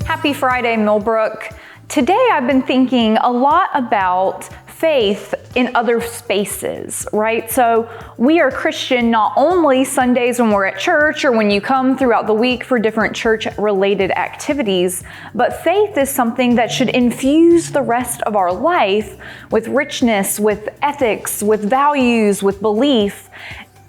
Happy Friday, Millbrook. Today I've been thinking a lot about faith in other spaces, right? So we are Christian not only Sundays when we're at church or when you come throughout the week for different church-related activities, but faith is something that should infuse the rest of our life with richness, with ethics, with values, with belief.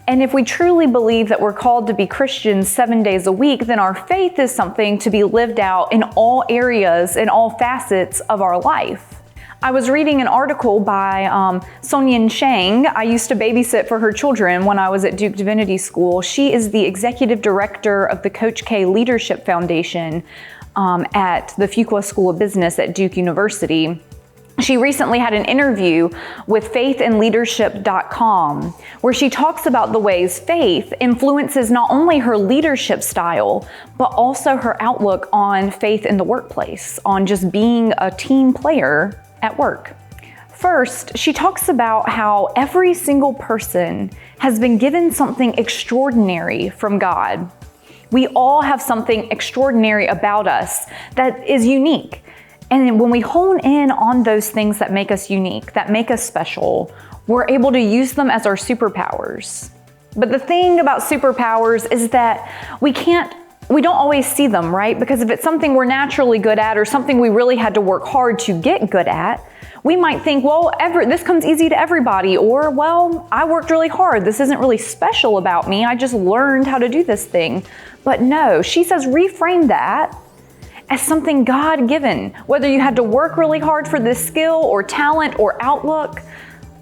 And if we truly believe that we're called to be Christians 7 days a week, then our faith is something to be lived out in all areas, in all facets of our life. I was reading an article by Sonia Chang. I used to babysit for her children when I was at Duke Divinity School. She is the executive director of the Coach K Leadership Foundation at the Fuqua School of Business at Duke University. She recently had an interview with faithandleadership.com where she talks about the ways faith influences not only her leadership style, but also her outlook on faith in the workplace, on just being a team player at work. First, she talks about how every single person has been given something extraordinary from God. We all have something extraordinary about us that is unique. And when we hone in on those things that make us unique, that make us special, we're able to use them as our superpowers. But the thing about superpowers is that we don't always see them, right? Because if it's something we're naturally good at or something we really had to work hard to get good at, we might think, well, this comes easy to everybody, or, well, I worked really hard. This isn't really special about me. I just learned how to do this thing. But no, she says reframe that as something God-given. Whether you had to work really hard for this skill or talent or outlook,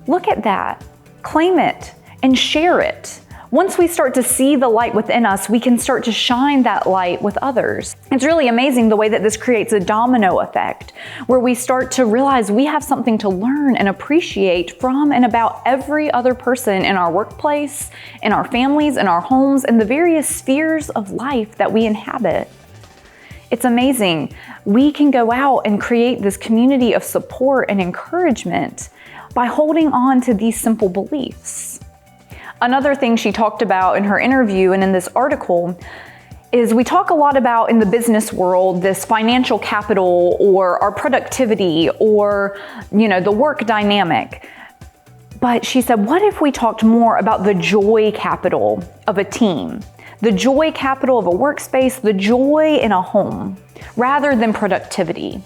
look at that, claim it, and share it. Once we start to see the light within us, we can start to shine that light with others. It's really amazing the way that this creates a domino effect, where we start to realize we have something to learn and appreciate from and about every other person in our workplace, in our families, in our homes, and the various spheres of life that we inhabit. It's amazing. We can go out and create this community of support and encouragement by holding on to these simple beliefs. Another thing she talked about in her interview and in this article is we talk a lot about in the business world this financial capital or our productivity or, the work dynamic. But she said, what if we talked more about the joy capital of a team? The joy capital of a workspace, the joy in a home, rather than productivity.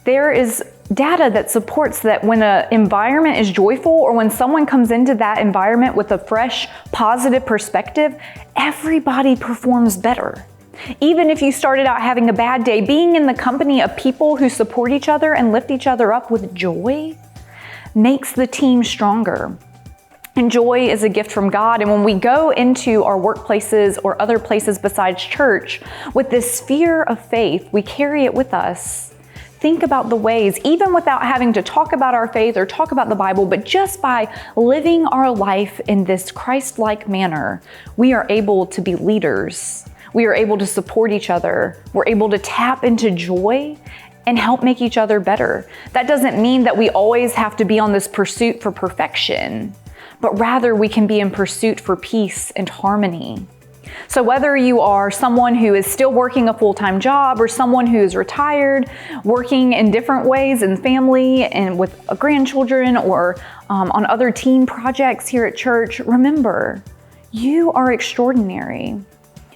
There is data that supports that when an environment is joyful or when someone comes into that environment with a fresh, positive perspective, everybody performs better. Even if you started out having a bad day, being in the company of people who support each other and lift each other up with joy makes the team stronger. And joy is a gift from God. And when we go into our workplaces or other places besides church with this sphere of faith, we carry it with us. Think about the ways, even without having to talk about our faith or talk about the Bible, but just by living our life in this Christ-like manner, we are able to be leaders. We are able to support each other. We're able to tap into joy and help make each other better. That doesn't mean that we always have to be on this pursuit for perfection, but rather we can be in pursuit for peace and harmony. So whether you are someone who is still working a full-time job or someone who is retired, working in different ways in family and with grandchildren or on other team projects here at church, remember, you are extraordinary.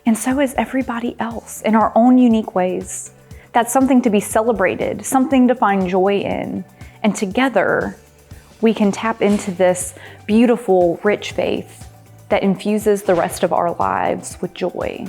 And so is everybody else in our own unique ways. That's something to be celebrated, something to find joy in. And together, we can tap into this beautiful, rich faith that infuses the rest of our lives with joy.